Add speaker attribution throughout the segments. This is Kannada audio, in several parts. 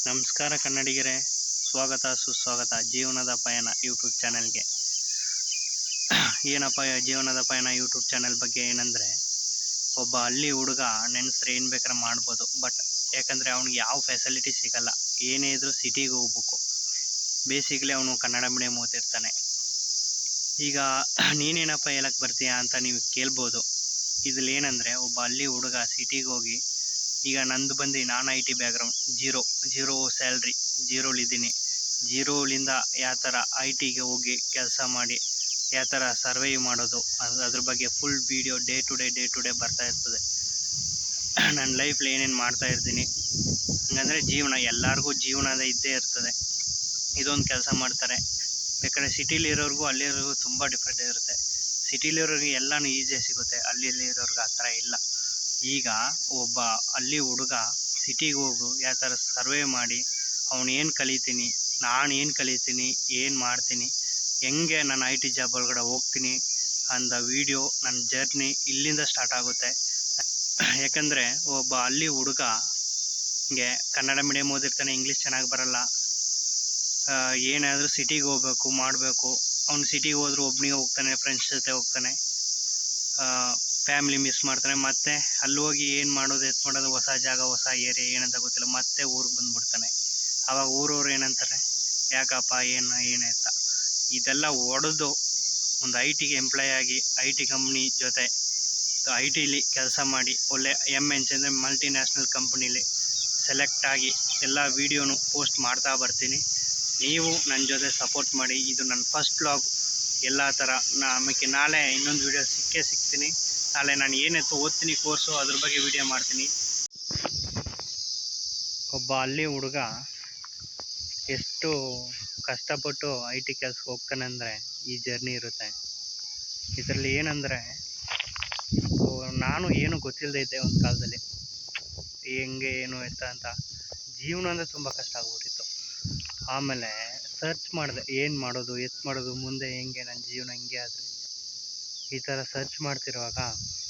Speaker 1: ನಮಸ್ಕಾರ ಕನ್ನಡಿಗರೇ, ಸ್ವಾಗತ ಸುಸ್ವಾಗತ ಜೀವನದ ಪಯಣ ಯೂಟ್ಯೂಬ್ ಚಾನಲ್ಗೆ. ಏನಪ್ಪ ಜೀವನದ ಪಯಣ ಯೂಟ್ಯೂಬ್ ಚಾನಲ್ ಬಗ್ಗೆ ಏನಂದರೆ, ಒಬ್ಬ ಹಳ್ಳಿ ಹುಡುಗ ನೆನೆಸ್ರೆ ಏನು ಬೇಕಾದ್ರೆ ಮಾಡ್ಬೋದು. ಬಟ್ ಯಾಕಂದರೆ ಅವ್ನಿಗೆ ಯಾವ ಫೆಸಿಲಿಟಿ ಸಿಗಲ್ಲ. ಏನೇ ಇದ್ರೂ ಸಿಟಿಗೆ ಹೋಗ್ಬೇಕು. ಬೇಸಿಕಲಿ ಅವನು ಕನ್ನಡ ಮೀಡಿಯಮ್ ಓದಿರ್ತಾನೆ. ಈಗ ನೀನೇನಪ್ಪ ಹೇಳಕ್ಕೆ ಬರ್ತೀಯಾ ಅಂತ ನೀವು ಕೇಳ್ಬೋದು. ಇದ್ರಲ್ಲಿ ಏನಂದರೆ, ಒಬ್ಬ ಹಳ್ಳಿ ಹುಡುಗ ಸಿಟಿಗೆ ಹೋಗಿ, ಈಗ ನಂದು ಬಂದು non I T background, zero salary, ಜೀರೋಲಿದ್ದೀನಿ. ಜೀರೋಲಿಂದ ಯಾವ ಥರ ಐ ಟಿಗೆ ಹೋಗಿ ಕೆಲಸ ಮಾಡಿ ಯಾವ ಥರ ಸರ್ವೈವ್ ಮಾಡೋದು, ಅದ್ರ ಬಗ್ಗೆ full video day to day ಬರ್ತಾ ಇರ್ತದೆ. ನನ್ನ ಲೈಫ್ಲಿ ಏನೇನು ಮಾಡ್ತಾ ಇರ್ತೀನಿ ಹಂಗಂದರೆ, ಜೀವನ ಎಲ್ಲರಿಗೂ ಜೀವನದ ಇದ್ದೇ ಇರ್ತದೆ. ಇದೊಂದು ಕೆಲಸ ಮಾಡ್ತಾರೆ. ಬೇಕಾದ್ರೆ ಸಿಟಿಲಿರೋರಿಗೂ ಅಲ್ಲಿರೋರಿಗೂ ತುಂಬ ಡಿಫ್ರೆಂಟ್ ಇರುತ್ತೆ. ಸಿಟಿಲಿರೋರಿಗೆ ಎಲ್ಲನೂ ಈಸಿಯಾಗಿ ಸಿಗುತ್ತೆ, ಅಲ್ಲಿರೋರ್ಗೆ ಆ ಥರ ಇಲ್ಲ. ಈಗ ಒಬ್ಬ ಹಳ್ಳಿ ಹುಡುಗ ಸಿಟಿಗೆ ಹೋಗು ಯಾವ ಥರ ಸರ್ವೇ ಮಾಡಿ ಅವನು ಏನು ಕಲಿತೀನಿ, ನಾನು ಏನು ಕಲಿತೀನಿ, ಏನು ಮಾಡ್ತೀನಿ, ಹೆಂಗೆ ನಾನು ಐ ಟಿ ಜಾಬ್ ಒಳಗಡೆ ಹೋಗ್ತೀನಿ ಅಂದ ವೀಡಿಯೋ ನನ್ನ ಜರ್ನಿ ಇಲ್ಲಿಂದ ಸ್ಟಾರ್ಟ್ ಆಗುತ್ತೆ. ಯಾಕಂದರೆ ಒಬ್ಬ ಹಳ್ಳಿ ಹುಡುಗಗೆ ಕನ್ನಡ ಮೀಡಿಯಮ್ ಓದಿರ್ತಾನೆ, ಇಂಗ್ಲೀಷ್ ಚೆನ್ನಾಗಿ ಬರಲ್ಲ. ಏನಾದರೂ ಸಿಟಿಗೆ ಹೋಗ್ಬೇಕು ಮಾಡಬೇಕು. ಅವ್ನು ಸಿಟಿಗೆ ಹೋದ್ರೂ ಒಬ್ಬನಿಗೆ ಹೋಗ್ತಾನೆ, ಫ್ರೆಂಡ್ಸ್ ಜೊತೆ ಹೋಗ್ತಾನೆ, ಫ್ಯಾಮ್ಲಿ ಮಿಸ್ ಮಾಡ್ತಾನೆ. ಮತ್ತು ಅಲ್ಲಿ ಹೋಗಿ ಏನು ಮಾಡೋದು ಎತ್ತು ಮಾಡೋದು, ಹೊಸ ಜಾಗ ಹೊಸ ಏರಿಯಾ ಏನಂತ ಗೊತ್ತಿಲ್ಲ, ಮತ್ತೆ ಊರಿಗೆ ಬಂದುಬಿಡ್ತಾನೆ. ಆವಾಗ ಊರವ್ರು ಏನಂತಾರೆ, ಯಾಕಪ್ಪ ಏನಾಯ್ತಾ. ಇದೆಲ್ಲ ಹೊಡೆದು ಒಂದು ಐ ಟಿಗೆ ಎಂಪ್ಲಾಯ್ ಆಗಿ ಐ ಟಿ ಕಂಪ್ನಿ ಜೊತೆ ಐ ಟಿಲಿ ಕೆಲಸ ಮಾಡಿ ಒಳ್ಳೆ MNC ಅಂದರೆ ಮಲ್ಟಿನ್ಯಾಷನಲ್ ಕಂಪ್ನೀಲಿ ಸೆಲೆಕ್ಟ್ ಆಗಿ ಎಲ್ಲ ವೀಡಿಯೋನು ಪೋಸ್ಟ್ ಮಾಡ್ತಾ ಬರ್ತೀನಿ. ನೀವು ನನ್ನ ಜೊತೆ ಸಪೋರ್ಟ್ ಮಾಡಿ. ಇದು ನನ್ನ ಫಸ್ಟ್ ವ್ಲಾಗ್. ಎಲ್ಲ ಥರ ಆಮೇಲೆ ನಾಳೆ ಇನ್ನೊಂದು ವೀಡಿಯೋ ಸಿಗ್ತೀನಿ. ನಾಳೆ ನಾನು ಏನೆತ್ತು ಓದ್ತೀನಿ ಕೋರ್ಸು, ಅದ್ರ ಬಗ್ಗೆ ವೀಡಿಯೋ ಮಾಡ್ತೀನಿ. ಒಬ್ಬ ಹಳ್ಳಿ ಹುಡುಗ ಎಷ್ಟು ಕಷ್ಟಪಟ್ಟು ಐ ಟಿ ಕೆಲ್ಸಕ್ಕೆ ಹೋಗ್ತಾನೆ ಅಂದರೆ ಈ ಜರ್ನಿ ಇರುತ್ತೆ. ಇದರಲ್ಲಿ ಏನಂದರೆ, ನಾನು ಏನು ಗೊತ್ತಿಲ್ಲದೆ ಇದ್ದೆ ಒಂದು ಕಾಲದಲ್ಲಿ, ಹೆಂಗೆ ಏನು ಎತ್ತ ಅಂತ. ಜೀವನ ಅಂದರೆ ತುಂಬ ಕಷ್ಟ ಆಗ್ಬಿಟ್ಟಿತ್ತು. ಆಮೇಲೆ ಸರ್ಚ್ ಮಾಡಿದೆ, ಏನು ಮಾಡೋದು ಎತ್ತು ಮಾಡೋದು, ಮುಂದೆ ಹೆಂಗೆ ನನ್ನ ಜೀವನ ಹಿಂಗೆ ಆದರೆ. ಈ ಥರ ಸರ್ಚ್ ಮಾಡ್ತಿರುವಾಗ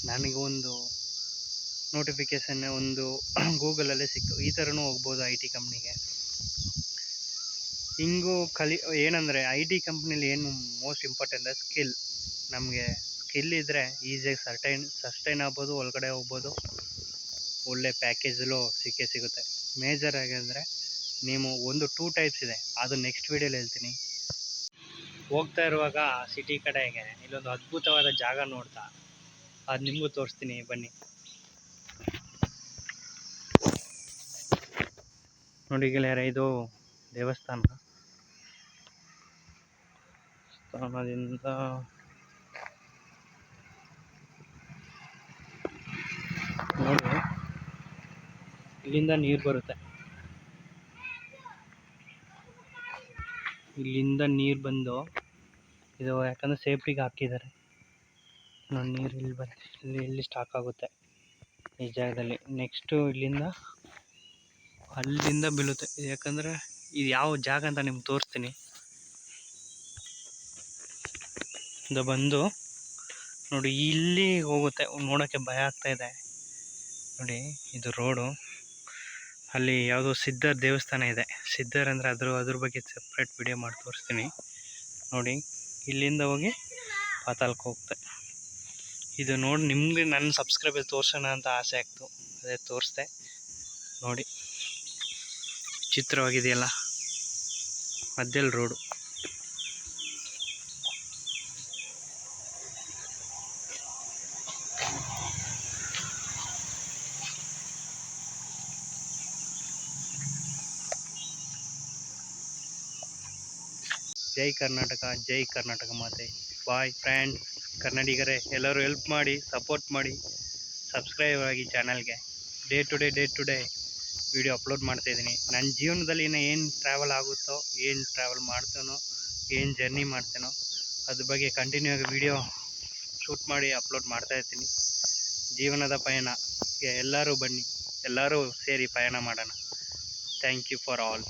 Speaker 1: ನನಗೊಂದು ನೋಟಿಫಿಕೇಷನ್ ಒಂದು ಗೂಗಲಲ್ಲೇ ಸಿಕ್ತು, ಈ ಥರನೂ ಹೋಗ್ಬೋದು ಐ ಟಿ ಕಂಪ್ನಿಗೆ. ಹಿಂಗೂ ಏನಂದರೆ ಐ ಟಿ ಕಂಪ್ನಿಲಿ ಏನು ಮೋಸ್ಟ್ ಇಂಪಾರ್ಟೆಂಟ್ ಸ್ಕಿಲ್. ನಮಗೆ ಸ್ಕಿಲ್ ಇದ್ದರೆ ಈಸಿಯಾಗಿ ಸಸ್ಟೈನ್ ಆಗ್ಬೋದು, ಒಳಗಡೆ ಹೋಗ್ಬೋದು, ಒಳ್ಳೆ ಪ್ಯಾಕೇಜಲ್ಲೂ ಸಿಗುತ್ತೆ. ಮೇಜರಾಗಿ ಅಂದರೆ ನೀವು ಒಂದು 2 ಟೈಪ್ಸ್ ಇದೆ, ಅದು ನೆಕ್ಸ್ಟ್ ವೀಡಿಯೋಲಿ ಹೇಳ್ತೀನಿ. ಹೋಗ್ತಾ ಇರುವಾಗ ಸಿಟಿ ಕಡೆಗೆ ಇಲ್ಲೊಂದು ಅದ್ಭುತವಾದ ಜಾಗ ನೋಡ್ತಾ, ಅದು ನಿಮಗೂ ತೋರಿಸ್ತೀನಿ ಬನ್ನಿ. ನೋಡಿ ಗೆಳೆಯರೆ, ಇದು ದೇವಸ್ಥಾನದಿಂದ ನೋಡಿ, ಇಲ್ಲಿಂದ ನೀರು ಬರುತ್ತೆ. ಇಲ್ಲಿಂದ ನೀರು ಬಂದು ಇದು ಯಾಕಂದರೆ ಸೇಫ್ಟಿಗೆ ಹಾಕಿದ್ದಾರೆ. ನೋಡಿ ನೀರು ಇಲ್ಲಿ ಸ್ಟಾಕ್ ಆಗುತ್ತೆ ಈ ಜಾಗದಲ್ಲಿ. ನೆಕ್ಸ್ಟು ಅಲ್ಲಿಂದ ಬೀಳುತ್ತೆ. ಯಾಕಂದರೆ ಇದು ಯಾವ ಜಾಗ ಅಂತ ನಿಮ್ಗೆ ತೋರಿಸ್ತೀನಿ. ಇದು ಬಂದು ನೋಡಿ ಇಲ್ಲಿ ಹೋಗುತ್ತೆ, ನೋಡೋಕ್ಕೆ ಭಯ ಆಗ್ತಾಯಿದೆ. ನೋಡಿ ಇದು ರೋಡು. ಅಲ್ಲಿ ಯಾವುದೋ ಸಿದ್ಧರ ದೇವಸ್ಥಾನ ಇದೆ. ಸಿದ್ಧರ್ ಅಂದರೆ ಅದ್ರ ಬಗ್ಗೆ ಸಪ್ರೇಟ್ ವಿಡಿಯೋ ಮಾಡಿ ತೋರಿಸ್ತೀನಿ. ನೋಡಿ ಇಲ್ಲಿಂದ ಹೋಗಿ ಪಾತಾಳಕ್ಕೆ ಹೋಗುತ್ತೆ. ಇದು ನೋಡಿ ನಿಮಗೆ ನನ್ನ ಸಬ್ಸ್ಕ್ರೈಬರ್ ತೋರಿಸೋಣ ಅಂತ ಆಸೆ ಆಗ್ತು, ಅದೇ ತೋರಿಸ್ದೆ. ನೋಡಿ ವಿಚಿತ್ರವಾಗಿದೆಯಲ್ಲ, ಮಧ್ಯದಲ್ಲಿ ರೋಡು. ಜೈ ಕರ್ನಾಟಕ, ಜೈ ಕರ್ನಾಟಕ ಮಾತೆ. ಬಾಯ್ ಫ್ರೆಂಡ್ಸ್, ಕನ್ನಡಿಗರೇ ಎಲ್ಲರೂ ಹೆಲ್ಪ್ ಮಾಡಿ, ಸಪೋರ್ಟ್ ಮಾಡಿ, ಸಬ್ಸ್ಕ್ರೈಬ್ ಆಗಿ ಚಾನಲ್ಗೆ. Day to day video upload ಮಾಡ್ತಾಯಿದ್ದೀನಿ. ನನ್ನ ಜೀವನದಲ್ಲಿ ಏನು ಟ್ರಾವೆಲ್ ಆಗುತ್ತೋ, ಏನು ಟ್ರಾವೆಲ್ ಮಾಡ್ತಾನೋ, ಏನು ಜರ್ನಿ ಮಾಡ್ತಾನೋ ಅದ್ರ ಬಗ್ಗೆ ಕಂಟಿನ್ಯೂ ಆಗಿ ವಿಡಿಯೋ ಶೂಟ್ ಮಾಡಿ ಅಪ್ಲೋಡ್ ಮಾಡ್ತಾಯಿರ್ತೀನಿ. ಜೀವನದ ಪಯಣಕ್ಕೆ ಎಲ್ಲರೂ ಬನ್ನಿ, ಎಲ್ಲರೂ ಸೇರಿ ಪಯಣ ಮಾಡೋಣ. Thank you for all.